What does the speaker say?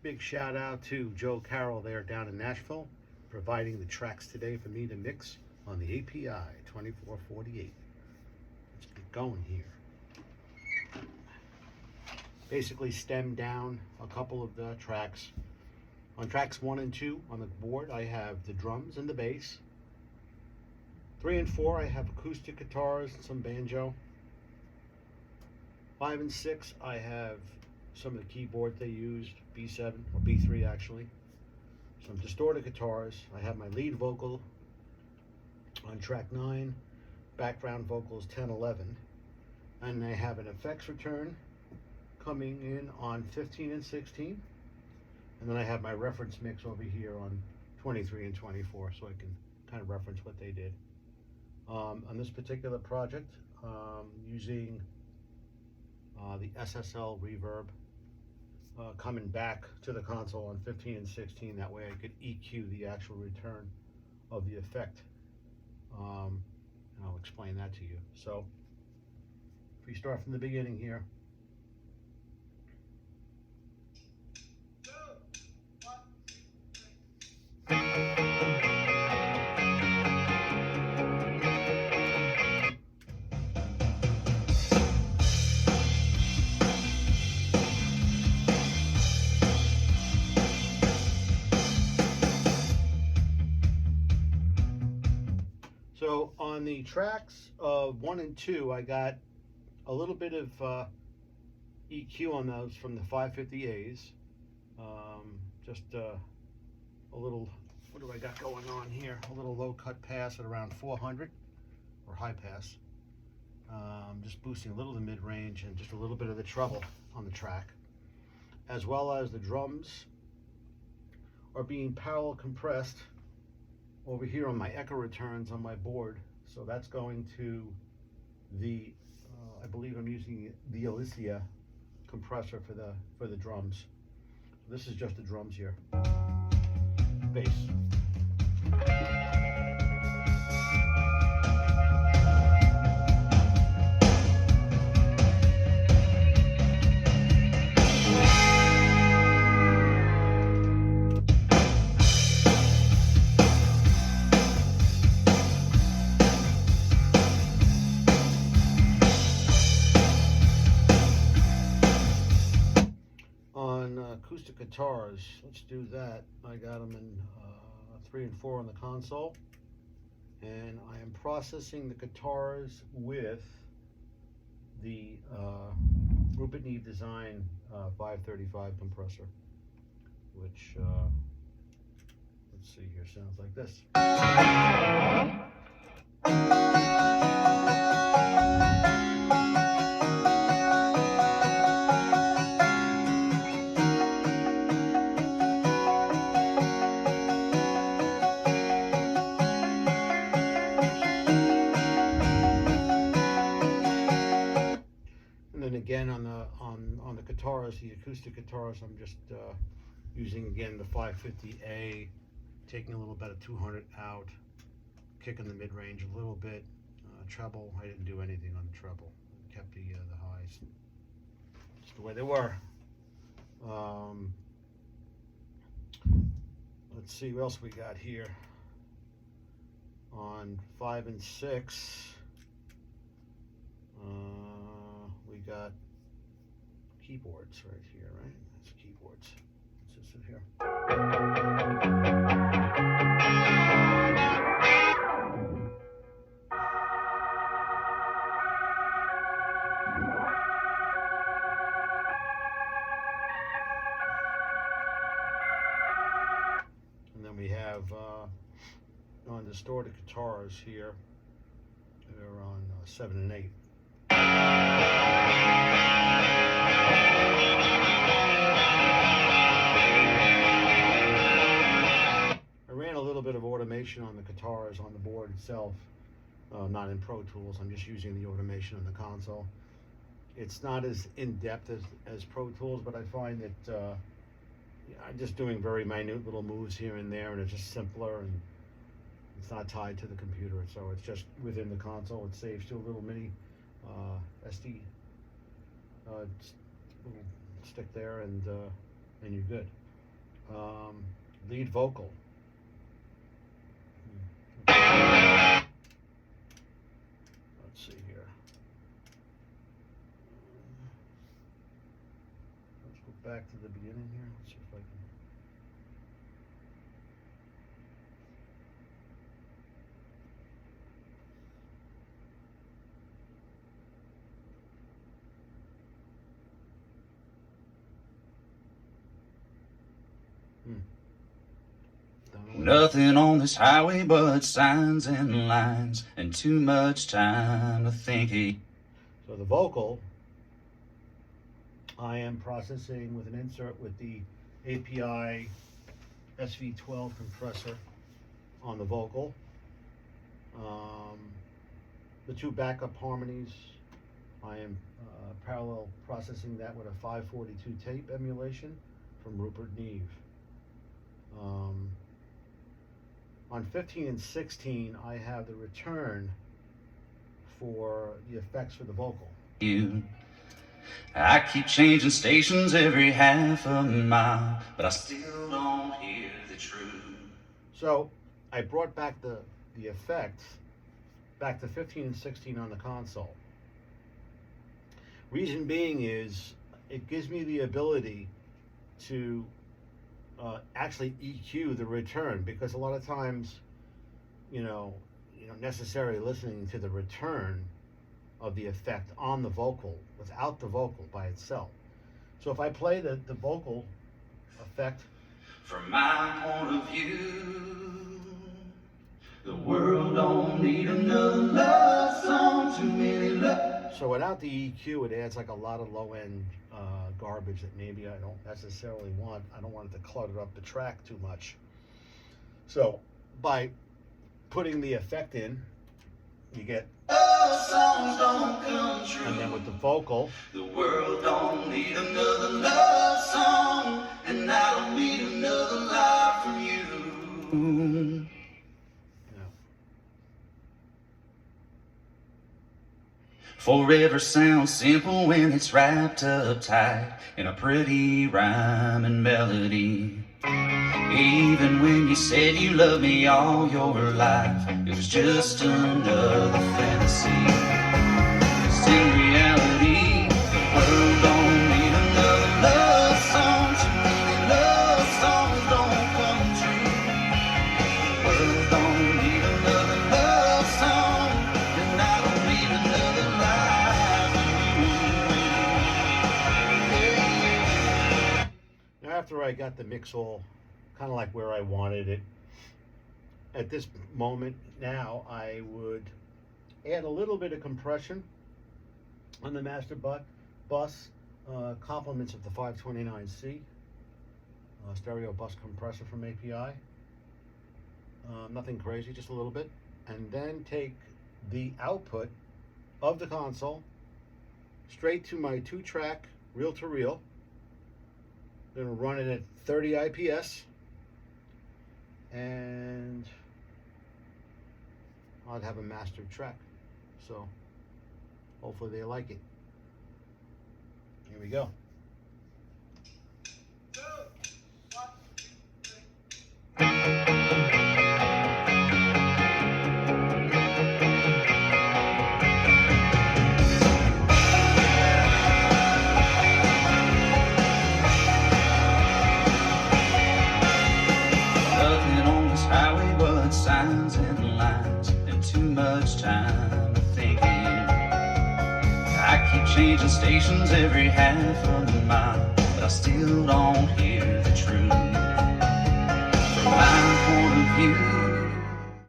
Big shout out to Joe Carroll there down in Nashville, providing the tracks today for me to mix on the API 2448. Let's get going here. Basically stem down a couple of the tracks. On tracks 1 and 2 on the board, I have the drums and the bass. 3 and 4, I have acoustic guitars and some banjo. 5 and 6, I have some of the keyboards they used, B7 or B3 actually. Some distorted guitars. I have my lead vocal on track 9, background vocals 10, 11, and I have an effects return coming in on 15 and 16, and then I have my reference mix over here on 23 and 24, so I can kind of reference what they did. On this particular project, using the SSL reverb coming back to the console on 15 and 16, that way I could EQ the actual return of the effect. And I'll explain that to you. So if we start from the beginning here. So on the tracks of 1 and 2, I got a little bit of EQ on those from the 550As. Just a little, what do I got going on here? A little low cut pass at around 400, or high pass. Just boosting a little of the mid range and just a little bit of the treble on the track. As well as the drums are being parallel compressed over here on my echo returns on my board. So that's going to the, I believe I'm using the Alicia compressor for the drums. This is just the drums here. Bass. Acoustic guitars, let's do that. I got them in 3 and 4 on the console, and I am processing the guitars with the Rupert Neve Design 535 compressor, which let's see here, sounds like this. Again, on the guitars, the acoustic guitars, I'm just using again the 550A, taking a little bit of 200 out, kicking the mid range a little bit. Treble, I didn't do anything on the treble. I kept the highs just the way they were. Let's see what else we got here. On 5 and 6. We got keyboards right here, right? That's keyboards. Let's just sit here. And then we have on distorted guitars here, they're on 7 and 8. I ran a little bit of automation on the guitars on the board itself, not in Pro Tools. I'm just using the automation on the console. It's not as in-depth as Pro Tools, but I find that I'm just doing very minute little moves here and there, and it's just simpler, and it's not tied to the computer, so it's just within the console. It saves to a little mini SD little stick there, and you're good. Lead vocal. Let's see here. Let's go back to the beginning here. Let's see if I can. Nothing on this highway but signs and lines and too much time to think. So the vocal, I am processing with an insert with the API SV12 compressor on the vocal. The two backup harmonies, I am parallel processing that with a 542 tape emulation from Rupert Neve. On 15 and 16, I have the return for the effects for the vocal. I keep changing stations every half a mile, but I still don't hear the truth. So I brought back the effects back to 15 and 16 on the console. Reason being is it gives me the ability to actually EQ the return, because a lot of times, you know, necessarily listening to the return of the effect on the vocal without the vocal by itself. So if I play the vocal effect, from my point of view, the world don't need another love song, too many love. So without the EQ, it adds like a lot of low-end garbage that maybe I don't necessarily want. I don't want it to clutter up the track too much. So by putting the effect in, you get, songs don't come true. And then with the vocal, the world don't need another love song, and I don't need another lie from you. Forever sounds simple when it's wrapped up tight in a pretty rhyme and melody. Even when you said you loved me all your life, it was just another fantasy. 'Cause in reality, the world don't need another love song. Too many love songs don't come true. The world don't need another love song, and I don't need another life. now after I got the mix all kind of like where I wanted it, at this moment now I would add a little bit of compression on the master bus, complements of the 529C stereo bus compressor from API. Nothing crazy, just a little bit, and then take the output of the console straight to my 2-track reel-to-reel. Gonna run it at 30 IPS, and I'd have a mastered track. So hopefully they like it. Here we go. Signs and lines and too much time thinking. I keep changing stations every half of a mile, but I still don't hear